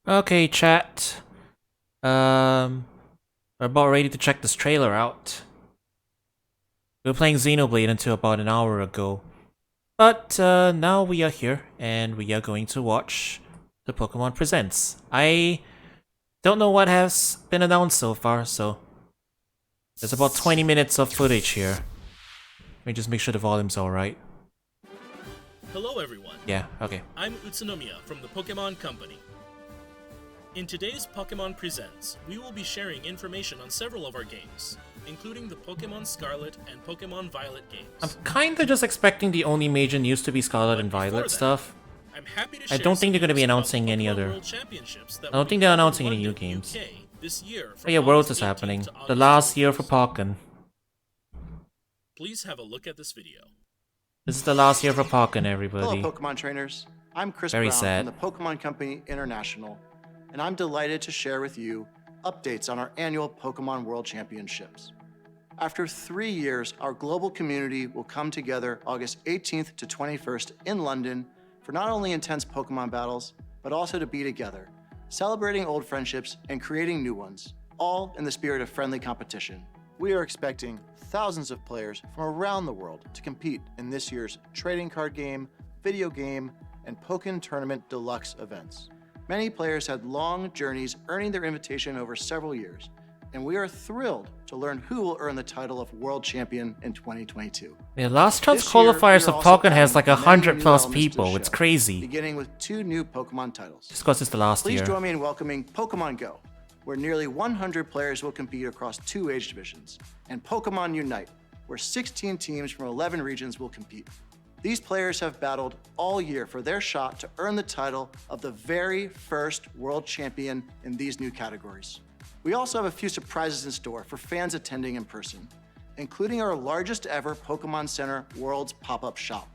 Okay, chat. We're about ready to check this trailer out. We were playing Xenoblade until about an hour ago. But now we are here, and we are going to watch the Pokemon Presents. I don't know what has been announced so far, so there's about 20 minutes of footage here. Let me just make sure the volume's alright. Hello everyone. Yeah, okay. I'm Utsunomiya from the Pokemon Company. In today's Pokemon Presents, we will be sharing information on several of our games, including the Pokemon Scarlet and Pokemon Violet games. I'm kinda just expecting the only major news to be Scarlet and Violet stuff. I'm happy to I share don't think they're some gonna be news about announcing the any Pokemon other. World Championships that I don't will think be they're held in announcing any new London, games. UK, this year Oh from yeah, Worlds August is 18th happening. to The August last year for 21st. Pokken. Please have a look at this video. This is the last year for Pokken, everybody. Hello, Pokemon trainers. I'm Chris Very Brown sad. from the Pokemon Company International, and I'm delighted to share with you updates on our annual Pokemon World Championships. After 3 years, our global community will come together August 18th to 21st in London for not only intense Pokemon battles, but also to be together, celebrating old friendships and creating new ones, all in the spirit of friendly competition. We are expecting thousands of players from around the world to compete in this year's trading card game, video game, and Pokken Tournament Deluxe events. Many players had long journeys earning their invitation over several years, and we are thrilled to learn who will earn the title of World Champion in 2022. The last chance This year, qualifiers we are of also Pokken has adding like many 100 new plus elements to the people. It's show, crazy. beginning with 2 new Pokemon titles. Just because it's the last Please year. join me in welcoming Pokemon Go, where nearly 100 players will compete across 2 age divisions, and Pokemon Unite, where 16 teams from 11 regions will compete. These players have battled all year for their shot to earn the title of the very first world champion in these new categories. We also have a few surprises in store for fans attending in person, including our largest ever Pokemon Center Worlds pop-up shop.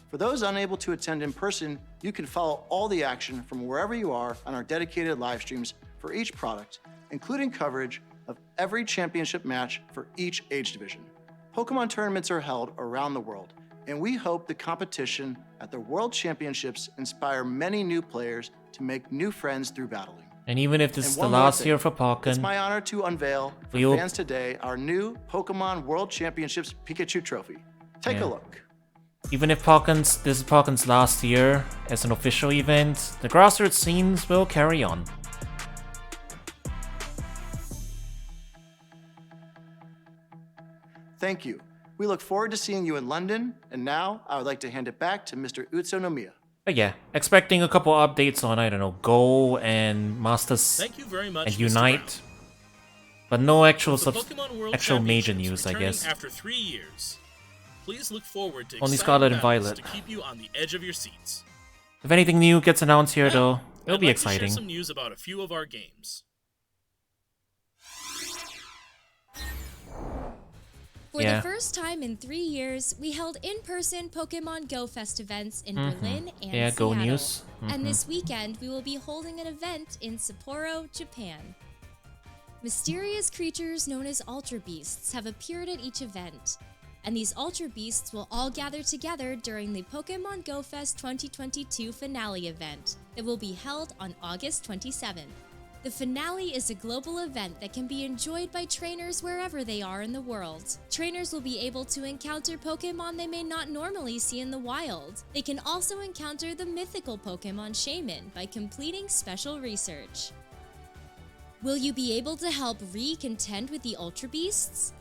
For those unable to attend in person, you can follow all the action from wherever you are on our dedicated live streams for each product, including coverage of every championship match for each age division. Pokemon tournaments are held around the world, and we hope the competition at the World Championships inspire many new players to make new friends through battling. And even if this And is the one more last thing. year for It's Pokken, my honor to unveil for We'll- fans today our new Pokemon World Championships Pikachu Trophy. Take Yeah. a look. even if this is Pokken's last year as an official event, the grassroots scenes will carry on. Thank you. We look forward to seeing you in London, and now I would like to hand it back to Mr. Utsunomiya. But yeah, expecting a couple updates on, I don't know, Go and Masters Thank you very much, and Mr. Unite. But no actual Brown. The Pokemon World actual major Championships news, I returning guess. After 3 years. Please look forward to Only exciting Scarlet and battles Violet. to keep you on the edge of your seats. If anything new gets announced here, Now, though, it'll I'd be like to share exciting. some news about a few of our games. For Yeah. the first time in 3 years, we held in-person Pokemon Go Fest events in Berlin and Yeah, Seattle. Go News. And this weekend, we will be holding an event in Sapporo, Japan. Mysterious creatures known as Ultra Beasts have appeared at each event, and these Ultra Beasts will all gather together during the Pokemon Go Fest 2022 finale event that will be held on August 27th. The finale is a global event that can be enjoyed by trainers wherever they are in the world. Trainers will be able to encounter Pokemon they may not normally see in the wild. They can also encounter the mythical Pokemon Shaman by completing special research. Will you be able to help Ree contend with the Ultra Beasts?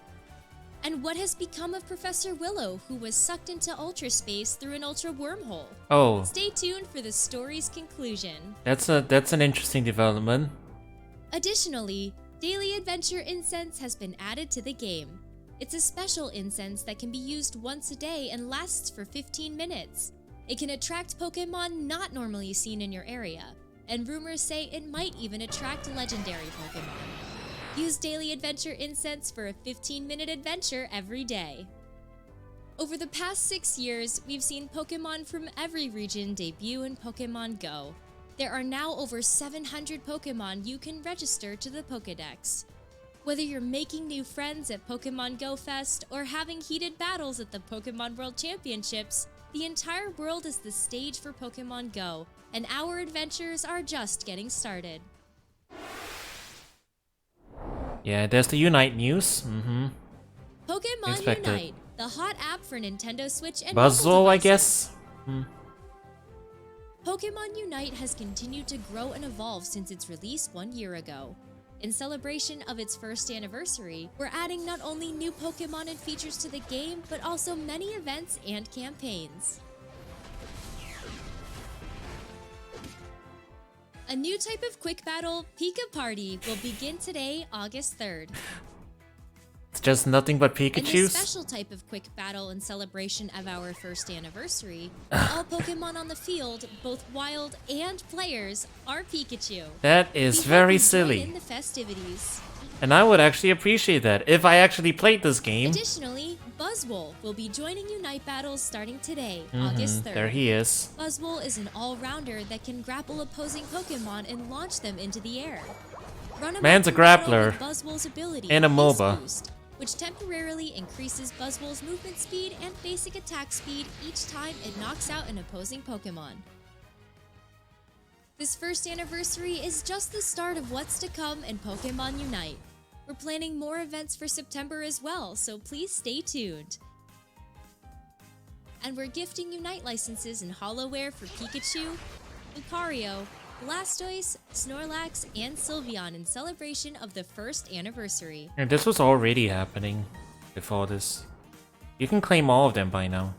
And what has become of Professor Willow, who was sucked into Ultra Space through an Ultra Wormhole? Oh, Stay tuned for the story's conclusion. that's an interesting development. Additionally, Daily Adventure Incense has been added to the game. It's a special incense that can be used once a day and lasts for 15 minutes. It can attract Pokemon not normally seen in your area, and rumors say it might even attract legendary Pokemon. Use Daily Adventure Incense for a 15-minute adventure every day. Over the past 6 years, we've seen Pokemon from every region debut in Pokemon Go. There are now over 700 Pokemon you can register to the Pokédex. Whether you're making new friends at Pokemon Go Fest or having heated battles at the Pokemon World Championships, The entire world is the stage for Pokemon Go, and our adventures are just getting started. Yeah, there's the Unite news. Pokemon Expected. Unite, the hot app for Nintendo Switch and Buzzle, mobile I devices. guess. Pokemon Unite has continued to grow and evolve since its release 1 year ago. In celebration of its first anniversary, we're adding not only new Pokemon and features to the game, but also many events and campaigns. A new type of quick battle, Pika Party, will begin today, August 3rd. It's just nothing but In this Pikachus. special type of quick battle in celebration of our first anniversary, all Pokemon on the field, both wild and players, are Pikachu. That is We hope very you join silly. in the festivities. And I would actually appreciate that if I actually played this game. Additionally, Buzzwole will be joining Unite battles starting today, August 3rd. There he is. Buzzwole is an all-rounder that can grapple opposing Pokemon and launch them into the air. Run Man's a grappler. Buzzwole's ability, And a Haste MOBA. Boost, which temporarily increases Buzzwole's movement speed and basic attack speed each time it knocks out an opposing Pokemon. This first anniversary is just the start of what's to come in Pokemon Unite. We're planning more events for September as well, so please stay tuned. And we're gifting Unite licenses in Hollowware for Pikachu, Lucario, Blastoise, Snorlax, and Sylveon in celebration of the first anniversary. And this was already happening before this. You can claim all of them by now.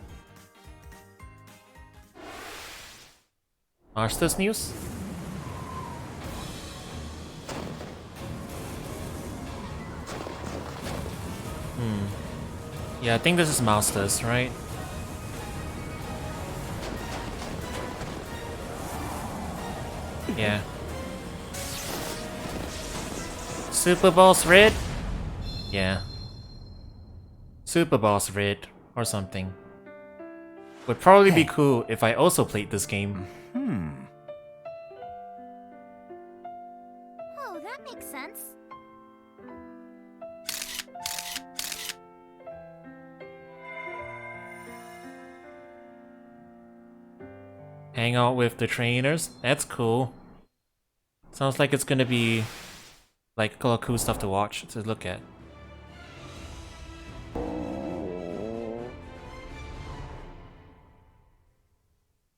Masters news? Yeah, I think this is Masters, right? Yeah. Super Boss Red? Yeah. Super Boss Red, or something. Would probably be cool if I also played this game. Oh, that makes sense. Hang out with the trainers? That's cool. Sounds like it's gonna be like a lot of cool stuff to watch, to look at.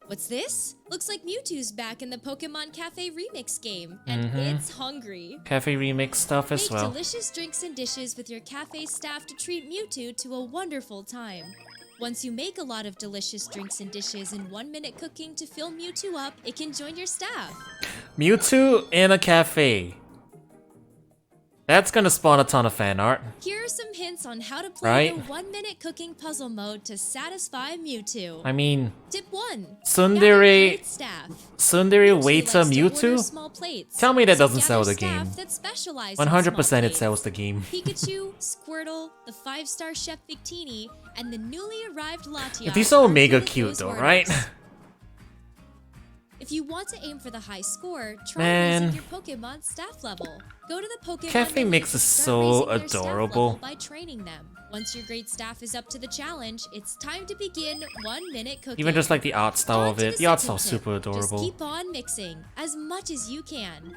What's this? Looks like Mewtwo's back in the Pokemon Cafe Remix game, and it's hungry. Cafe remix stuff as Make well. delicious drinks and dishes with your cafe staff to treat Mewtwo to a wonderful time. Once you make a lot of delicious drinks and dishes in 1 minute cooking to fill Mewtwo up, it can join your staff. Mewtwo in a cafe. That's gonna spawn a ton of fan art. Here are some hints on how to play Right. the 1 minute cooking puzzle mode to satisfy Mewtwo. I mean, Tip 1. Tsundere- Gather great staff. Tsundere Mewtwo Waiter likes to order Mewtwo? small plates, Tell me that so doesn't gather sell the staff game. that specialize in 100% small it sells the plates. game. Pikachu, Squirtle, the 5-star Chef Victini, and the newly arrived Latias. These are are mega two of cute those though, orders. right? If you want to aim for the high score, try Man. raising your Pokemon staff level. Go to the Pokemon Cafe menu Mix to is start so raising their staff adorable. level by training them. Once your great staff is up to the challenge, it's time to begin 1 minute cooking. Even just like the art style On of to it. The art second style's tip. super Just adorable. keep on mixing as much as you can.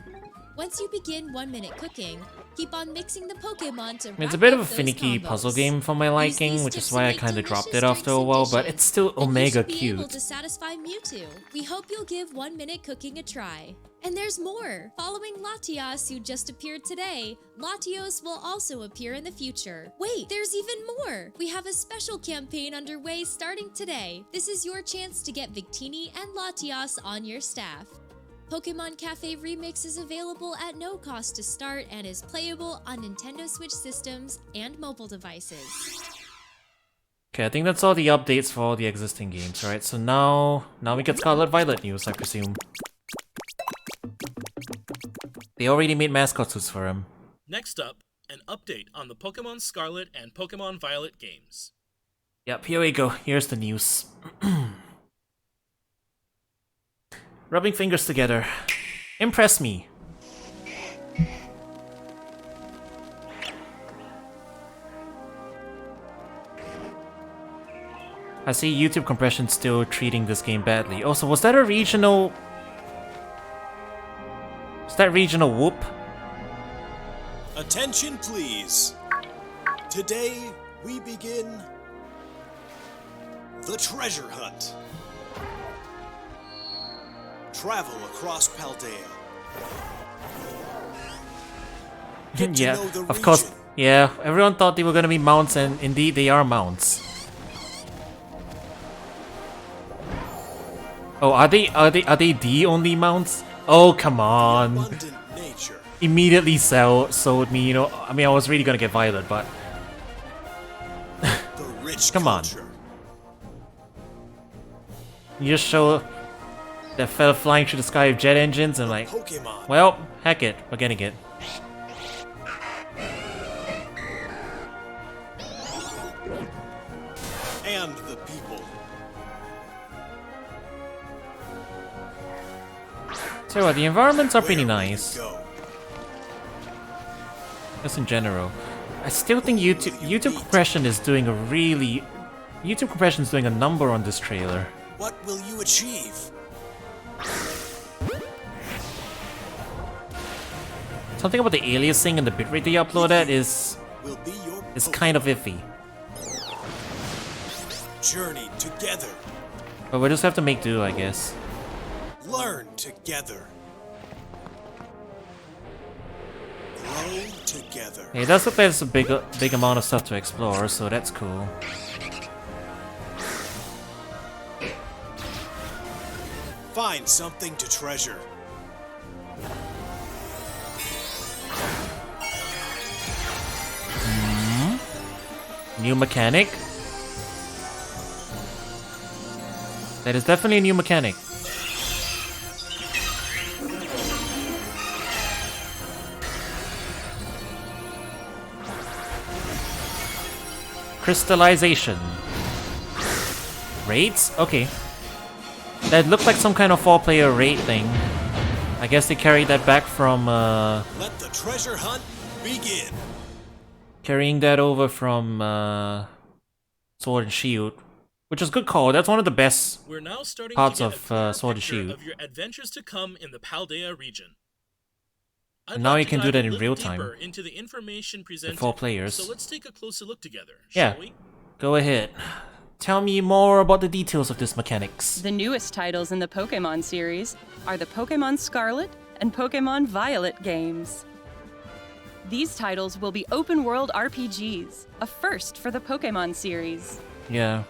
Once you begin 1 minute cooking, keep on mixing the Pokemon to I mean, it's a wrap bit up of a those finicky combos. puzzle game for my Use liking, these which tips is to why I make kind of dropped it delicious after a drinks while, and but dishes. it's still And omega you should be able cute. to satisfy Mewtwo. We hope you'll give 1 minute cooking a try. And there's more! Following Latias, who just appeared today, Latios will also appear in the future. Wait, there's even more! We have a special campaign underway starting today. This is your chance to get Victini and Latias on your staff. Pokemon Cafe Remix is available at no cost to start and is playable on Nintendo Switch systems and mobile devices. Okay, I think that's all the updates for all the existing games, right? So now we get Scarlet Violet news, I presume. They already made mascot suits for him. Next up, an update on the Pokemon Scarlet and Pokemon Violet games. Yep, here we go. Here's the news. Rubbing fingers together. Impress me. I see YouTube compression still treating this game badly. Also, was that a regional... Was that regional whoop? Attention please. Today we begin the treasure hunt. Travel across Paldea. Get to Yeah, know the of course. region. Yeah, everyone thought they were gonna be mounts, and indeed they are mounts. Oh, are they the only mounts? Oh, come on. Abundant nature. Immediately sold me, you know. I mean, I was really gonna get Violet, but The rich Come on. culture. you just show that fella flying through the sky with jet engines, and like, Pokemon. well, heck it, we're getting it. And the people. So the environments are pretty Where will you nice, go? just in general. I still think YouTube compression is doing a really... YouTube compression is doing a number on this trailer. What will you achieve? Something about the aliasing and the bitrate they upload at is Will be your kind of iffy. journey together. But we'll just have to make do, I guess. Learn together. Grow together. Hey, it does look like there's a big amount of stuff to explore, so that's cool. Find something to treasure. New mechanic? That is definitely a new mechanic. Crystallization. Raids? Okay. That looked like some kind of 4-player raid thing. I guess they carried that back from, Let the treasure hunt begin. carrying that over from, Sword and Shield. Which is a good call. That's one of the best We're now starting parts to get of, a clearer Sword and picture Shield. of your adventures to come in the Paldea region. I'd And now like you to can do dive that a in little real deeper time. into the information presented. 4 players. So let's take a closer look together, Yeah. shall we? Go ahead. Tell me more about the details of this mechanics. The newest titles in the Pokemon series are the Pokemon Scarlet and Pokemon Violet games. These titles will be open-world RPGs, a first for the Pokemon series. Yeah.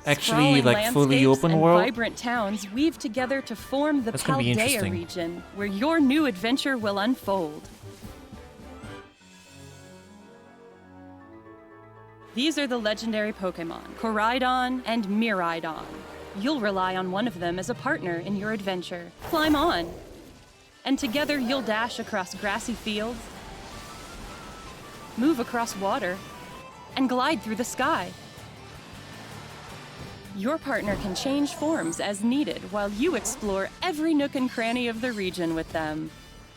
Actually, Sprawling like fully landscapes open and world? vibrant towns weave together to form the That's gonna be Paldea interesting. region, where your new adventure will unfold. These are the legendary Pokemon, Koraidon and Miraidon. You'll rely on one of them as a partner in your adventure. Climb on! And together you'll dash across grassy fields, move across water, and glide through the sky. Your partner can change forms as needed while you explore every nook and cranny of the region with them.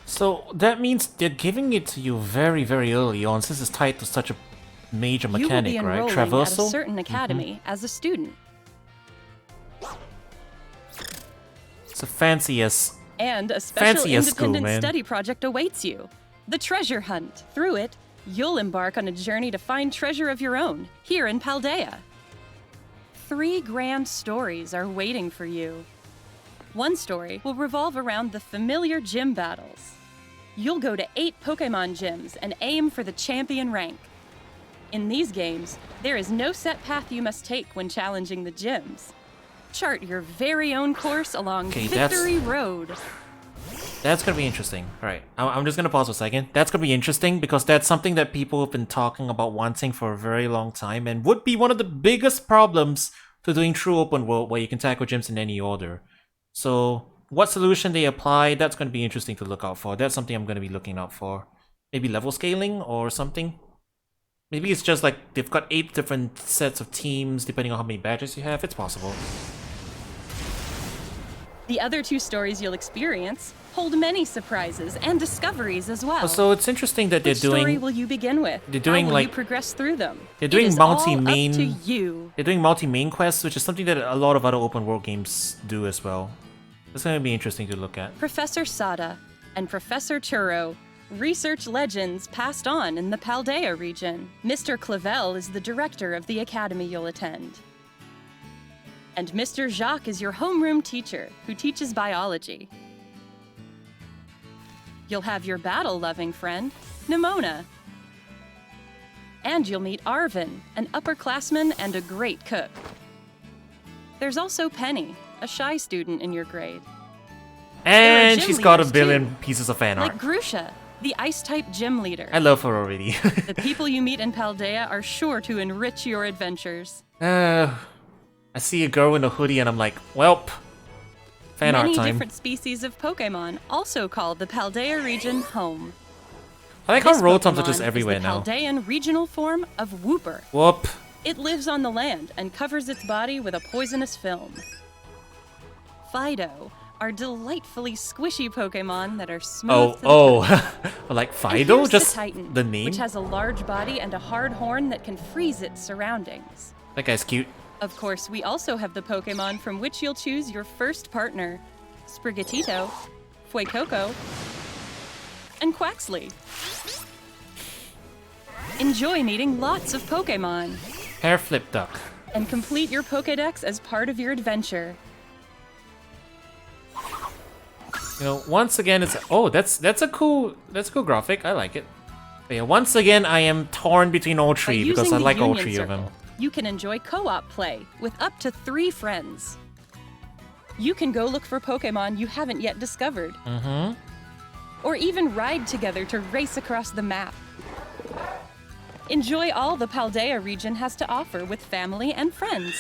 So that means they're giving it to you very, very early on, since it's tied to such a major You will be mechanic, right? enrolling Traversal? at a certain academy as a student. It's a fancy as... And a special Fancy as school, independent man. study project awaits you. The Treasure Hunt. Through it, you'll embark on a journey to find treasure of your own, here in Paldea. 3 grand stories are waiting for you. One story will revolve around the familiar gym battles. You'll go to 8 Pokemon gyms and aim for the champion rank. In these games, there is no set path you must take when challenging the gyms. Chart your very own course along Okay, that's- Victory Road. That's gonna be interesting. Alright, I'm just gonna pause for a second. That's gonna be interesting because that's something that people have been talking about wanting for a very long time and would be one of the biggest problems to doing true open world where you can tackle gyms in any order. So, what solution they apply, that's gonna be interesting to look out for. That's something I'm gonna be looking out for. Maybe level scaling or something? Maybe it's just like they've got 8 different sets of teams depending on how many badges you have. It's possible. The other 2 stories you'll experience hold many surprises and discoveries as well. So it's interesting that they're Which story doing. will you begin with? They're doing, How will like- you progress through them? They're doing It is all multi-main- up to you. They're doing multi-main quests, which is something that a lot of other open world games do as well. It's going to be interesting to look at. Professor Sada and Professor Churro, research legends passed on in the Paldea region. Mr. Clavel is the director of the academy you'll attend. And Mr. Jacques is your homeroom teacher who teaches biology. You'll have your battle-loving friend, Nimona. And you'll meet Arvin, an upperclassman and a great cook. There's also Penny, a shy student in your grade. And gym she's got a leaders, billion too. pieces of fan art. Like Grusha, the ice-type gym leader. I love her already. The people you meet in Paldea are sure to enrich your adventures. I see a girl in a hoodie and I'm like, welp. Fan art Many time. different species of Pokemon also call the Paldea region home. I like how This Rotoms are Pokemon just everywhere is the now. Paldean regional form of Wooper. Whoop. It lives on the land and covers its body with a poisonous film. Fido are delightfully squishy Pokemon that are smooth Oh, to the oh. touch. Like And Fido? here's Just the Titan, the name? which has a large body and a hard horn that can freeze its surroundings. That guy's cute. Of course, we also have the Pokemon from which you'll choose your first partner. Sprigatito, Fuecoco, and Quaxley. Enjoy meeting lots of Pokemon Hair flip duck. and complete your Pokédex as part of your adventure. You know, once again, it's that's a cool graphic. I like it. But yeah, once again, I am torn between all By three because using I the like all Union three of them. Circle, you can enjoy co-op play with up to 3 friends. You can go look for Pokemon you haven't yet discovered. Or even ride together to race across the map. Enjoy all the Paldea region has to offer with family and friends.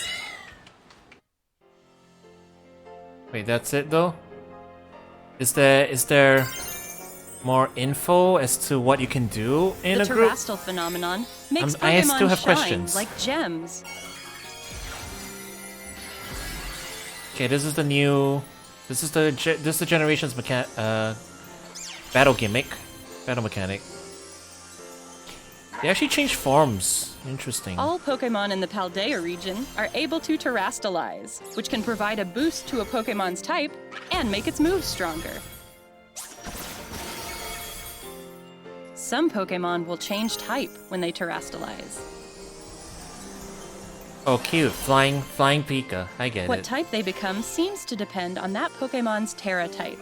Wait, that's it though? Is there more info as to what you can do in The a group? terrestrial phenomenon makes Pokemon I still have shine questions. like gems. Okay, this is the new. This is the generation's battle gimmick, battle mechanic. They actually changed forms. Interesting. All Pokemon in the Paldea region are able to terrastalize, which can provide a boost to a Pokemon's type and make its moves stronger. Some Pokemon will change type when they terrastalize. Oh, cute! Flying Pika. I get What it. type they become seems to depend on that Pokemon's Terra type.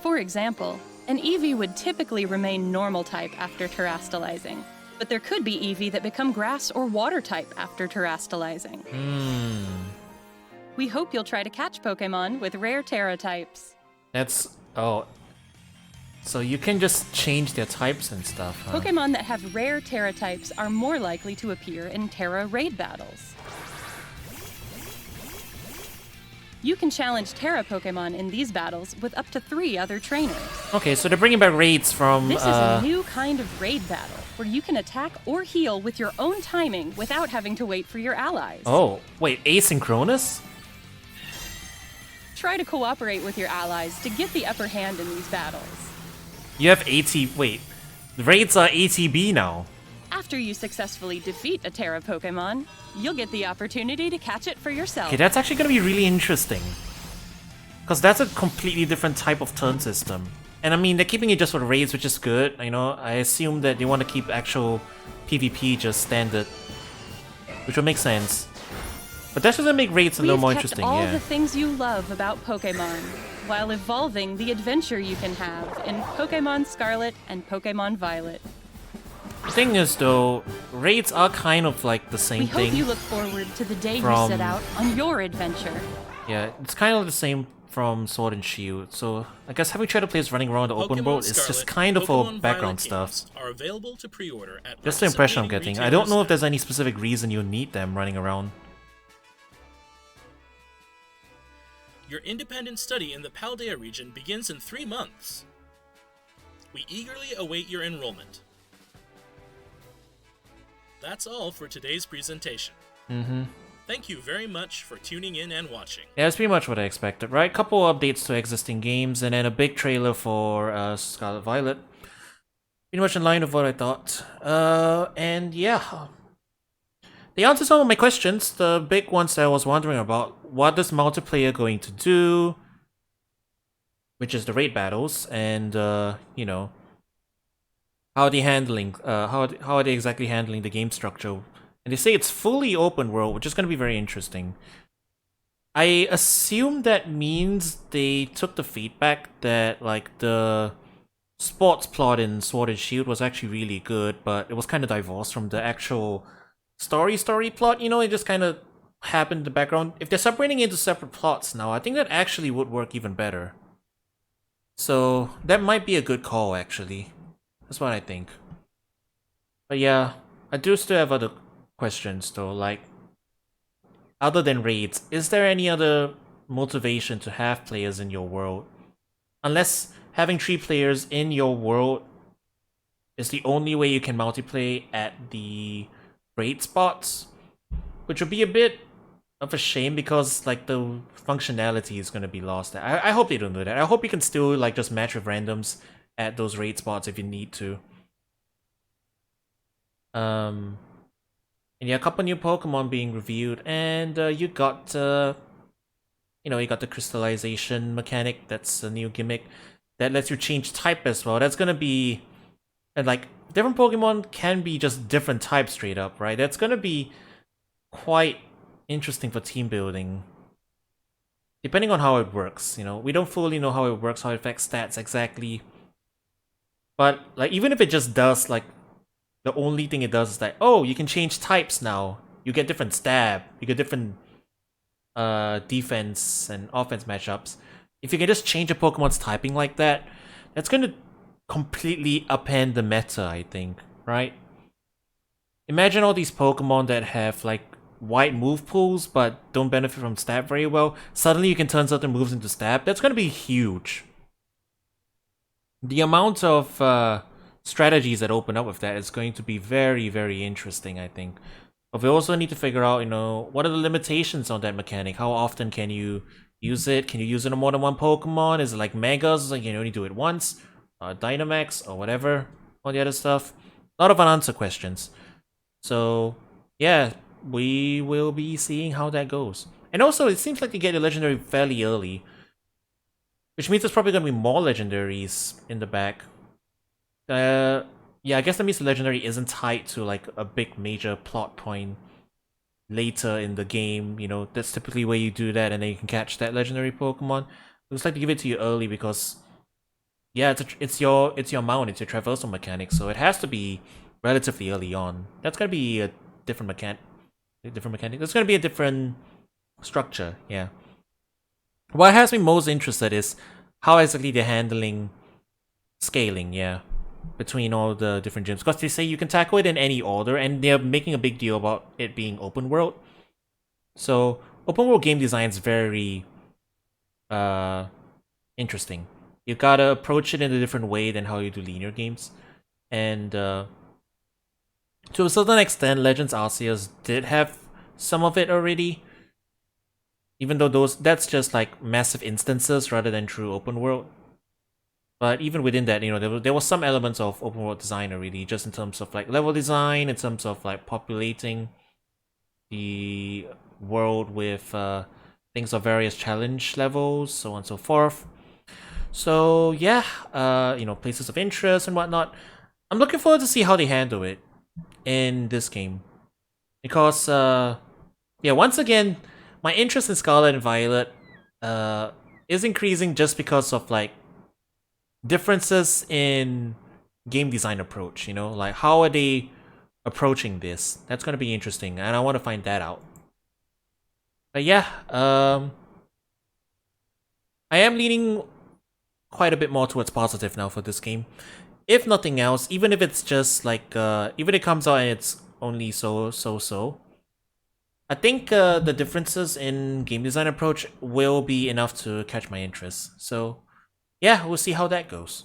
For example, an Eevee would typically remain normal type after terrastalizing, but there could be Eevee that become grass or water type after terrastalizing. We hope you'll try to catch Pokemon with rare Terra types. That's so you can just change their types and stuff, huh? Pokemon that have rare Terra types are more likely to appear in Terra raid battles. You can challenge Terra Pokemon in these battles with up to 3 other trainers. Okay, so they're bringing back raids from. This is a new kind of raid battle where you can attack or heal with your own timing without having to wait for your allies. Oh, wait, asynchronous? Try to cooperate with your allies to get the upper hand in these battles. You have wait, the raids are ATB now. After you successfully defeat a Terra Pokemon, you'll get the opportunity to catch it for yourself. Okay, that's actually gonna be really interesting. Because that's a completely different type of turn system. And I mean, they're keeping it just for raids, which is good. You know, I assume that they want to keep actual PvP just standard. Which would make sense. But that's just gonna make raids a little more We've kept interesting, all yeah. the things you love about Pokemon, while evolving the adventure you can have in Pokemon Scarlet and Pokemon Violet. The thing is though, raids are kind of like the same We thing. hope you look forward to the day you from- set out on your adventure. Yeah, it's kind of the same from Sword and Shield. So I guess having Shadow players running around the open Pokemon world is Scarlet just kind of for Pokemon background Violet stuff. games are available to pre-order at Just the impression I'm participating getting. I don't know if retailers there's any specific reason you need them running around. Your independent study in the Paldea region begins in 3 months. We eagerly await your enrollment. That's all for today's presentation. Thank you very much for tuning in and watching. Yeah, that's pretty much what I expected, right? Couple updates to existing games, and then a big trailer for Scarlet Violet. Pretty much in line with what I thought. And yeah. They answered some of my questions, the big ones that I was wondering about. What is multiplayer going to do? Which is the raid battles, and you know, how are they handling? How are they exactly handling the game structure? And they say it's fully open world, which is going to be very interesting. I assume that means they took the feedback that like the sports plot in Sword and Shield was actually really good, but it was kind of divorced from the actual story plot. You know, it just kind of happened in the background. If they're separating into separate plots now, I think that actually would work even better. So that might be a good call, actually. That's what I think. But yeah, I do still have other questions though, like, other than raids, is there any other motivation to have players in your world? Unless having 3 players in your world is the only way you can multiplayer at the raid spots, which would be a bit of a shame because like the functionality is going to be lost. I hope they don't do that. I hope you can still like just match with randoms at those raid spots if you need to. And yeah, a couple new Pokemon being reviewed, and you got you know, you got the crystallization mechanic. That's a new gimmick that lets you change type as well. That's gonna be, and like different Pokemon can be just different types straight up, right? That's gonna be quite interesting for team building, depending on how it works. You know, we don't fully know how it works, how it affects stats exactly, but like even if it just does like, the only thing it does is that, oh, you can change types now. You get different stab, you get different defense and offense matchups. If you can just change a Pokemon's typing like that, that's gonna completely upend the meta, I think, right? Imagine all these Pokemon that have like wide move pools but don't benefit from stab very well. Suddenly you can turn certain moves into stab. That's gonna be huge. The amount of strategies that open up with that is going to be very, very interesting, I think. But we also need to figure out, you know, what are the limitations on that mechanic? How often can you use it? Can you use it on more than one Pokemon? Is it like Megas? Like you can only do it once? Dynamax or whatever? All the other stuff? A lot of unanswered questions. So, yeah, we will be seeing how that goes. And also, it seems like you get a legendary fairly early, which means there's probably going to be more legendaries in the back. Yeah, I guess that means the legendary isn't tied to like a big major plot point later in the game. You know, that's typically where you do that and then you can catch that legendary Pokemon. Looks like to give it to you early because, yeah, it's your mount, it's your traversal mechanic, so it has to be relatively early on. That's gonna be a different mechanic. That's gonna be a different structure, yeah. What has me most interested is how exactly they're handling scaling, yeah, between all the different gyms. Because they say you can tackle it in any order, and they're making a big deal about it being open world. So, open world game design is very interesting. You gotta approach it in a different way than how you do linear games. And to a certain extent, Legends Arceus did have some of it already. Even though that's just like massive instances rather than true open world. But even within that, you know, there was some elements of open world design already, just in terms of like level design, in terms of like populating the world with things of various challenge levels, so on and so forth. So yeah, you know, places of interest and whatnot. I'm looking forward to see how they handle it in this game, because yeah, once again, my interest in Scarlet and Violet is increasing just because of like differences in game design approach, you know, like how are they approaching this? That's gonna be interesting, and I want to find that out. But yeah, I am leaning quite a bit more towards positive now for this game. If nothing else, even if it's just like, even if it comes out and it's only so, I think the differences in game design approach will be enough to catch my interest. So yeah, we'll see how that goes.